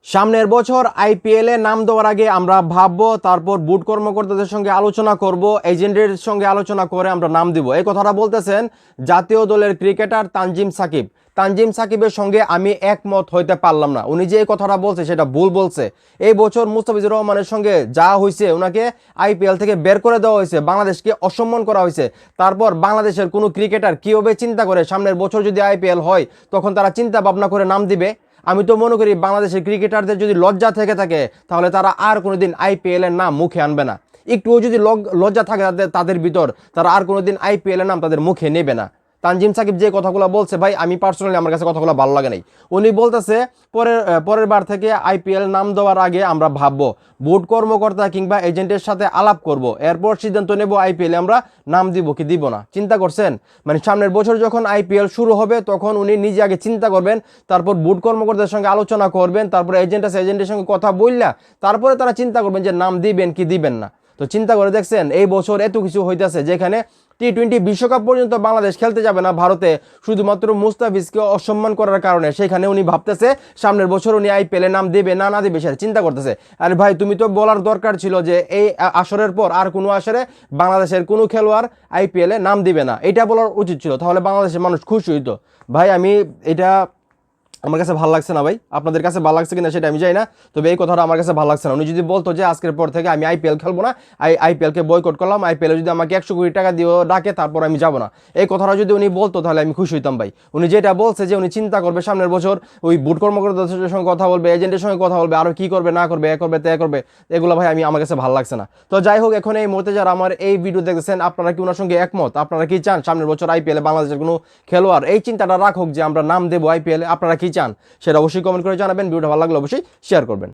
সামনের বছর আইপিএল এ নাম দেওয়ার আগে আমরা ভাববো, তারপর বুট কর্মকর্তাদের সঙ্গে আলোচনা করব, এজেন্টের সঙ্গে আলোচনা করে আমরা নাম দিব। এই কথাটা বলতেছেন জাতীয় দলের ক্রিকেটার তানজিম সাকিব। তানজিম সাকিবের সঙ্গে আমি একমত হইতে পারলাম না। উনি যে এই কথাটা বলছে সেটা ভুল বলছে। এই বছর মুস্তাফিজুর রহমানের সঙ্গে যা হয়েছে, ওনাকে আইপিএল থেকে বের করে দেওয়া হয়েছে, বাংলাদেশকে অসম্মান করা হয়েছে। তারপর বাংলাদেশের কোনো ক্রিকেটার কীভাবে চিন্তা করে সামনের বছর যদি আইপিএল হয় তখন তারা চিন্তা ভাবনা করে নাম দিবে? আমি তো মনে করি বাংলাদেশের ক্রিকেটারদের যদি লজ্জা থেকে থাকে তাহলে তারা আর কোনোদিন আইপিএল এর নাম মুখে আনবে না। একটুও যদি লজ্জা থাকে তাদের ভিতর, তারা আর কোনোদিন আইপিএল এর নাম তাদের মুখে নেবে না। তানজিম সাকিব যে কথাগুলো বলছে, ভাই আমি পার্সোনালি আমার কাছে কথাগুলো ভালো লাগে নাই। উনি বলতেছে পরের বার থেকে আইপিএল নাম দেওয়ার আগে আমরা ভাববো, বোর্ড কর্মকর্তা কিংবা এজেন্টের সাথে আলাপ করব, এরপর সিদ্ধান্ত নেব আইপিএল আমরা নাম দিব কি দিব না। চিন্তা করছেন? মানে সামনের বছর যখন আইপিএল শুরু হবে তখন উনি নিজে আগে চিন্তা করবেন, তারপর বোর্ড কর্মকর্তার সঙ্গে আলোচনা করবেন, তারপরে এজেন্টের সঙ্গে কথা বললা তারপরে তারা চিন্তা করবেন যে নাম দিবেন কি দিবেন না। তো চিন্তা করে দেখছেন এই বছর এত কিছু হইতেছে, যেখানে টি-20 বিশ্বকাপ পর্যন্ত বাংলাদেশ খেলতে যাবে না ভারতে, শুধুমাত্র মুস্তাফিজকে অসম্মান করার কারণে। সেখানে উনি ভাবতেছে সামনের বছর উনি আইপিএল এ নাম দেবে না দেবে সেটা চিন্তা করতেছে। আরে ভাই, তুমি তো বলার দরকার ছিল যে এই আসরের পর আর কোনো আসরে বাংলাদেশের কোনো খেলোয়াড় আইপিএল এ নাম দিবে না, এটা বলার উচিত ছিল, তাহলে বাংলাদেশের মানুষ খুশি হইতো। ভাই আমি এটা আমার কাছে ভালো লাগছে না। ভাই আপনাদের কাছে ভালো লাগছে কিনা সেটা আমি জানি না, তবে এই কথাটা আমার কাছে ভালো লাগছে না। উনি যদি বলতো যে আজকের পর থেকে আমি আইপিএল খেলবো না, আইপিএলকে বয়কট করলাম, আইপিএল যদি আমাকে 100 কোটি টাকা দিয়ে ডাকে তারপর আমি যাবো না, এই কথাটা যদি উনি বলতো তাহলে আমি খুশি হইতাম। ভাই উনি যেটা বলছে যে উনি চিন্তা করবে সামনের বছর, ওই বুট কর্মকর্তাদের সঙ্গে কথা বলবে, এজেন্টের সঙ্গে কথা বলবে, আরও কি করবে না করবে, এ করবে তে করবে, এগুলো ভাই আমার কাছে ভালো লাগছে না। তো যাই হোক, এখন এই মুহূর্তে যারা আমার এই ভিডিও দেখতেছেন আপনারা কি ওনার সঙ্গে একমত? আপনারা কি চান সামনের বছর আইপিএলে বাংলাদেশের কোনো খেলোয়াড় এই চিন্তাটা রাখুক যে আমরা নাম দেবো আইপিএলে? আপনারা কি চান সেটা অবশ্যই কমেন্ট করে জানাবেন। ভিডিওটা ভালো লাগলে অবশ্যই শেয়ার করবেন।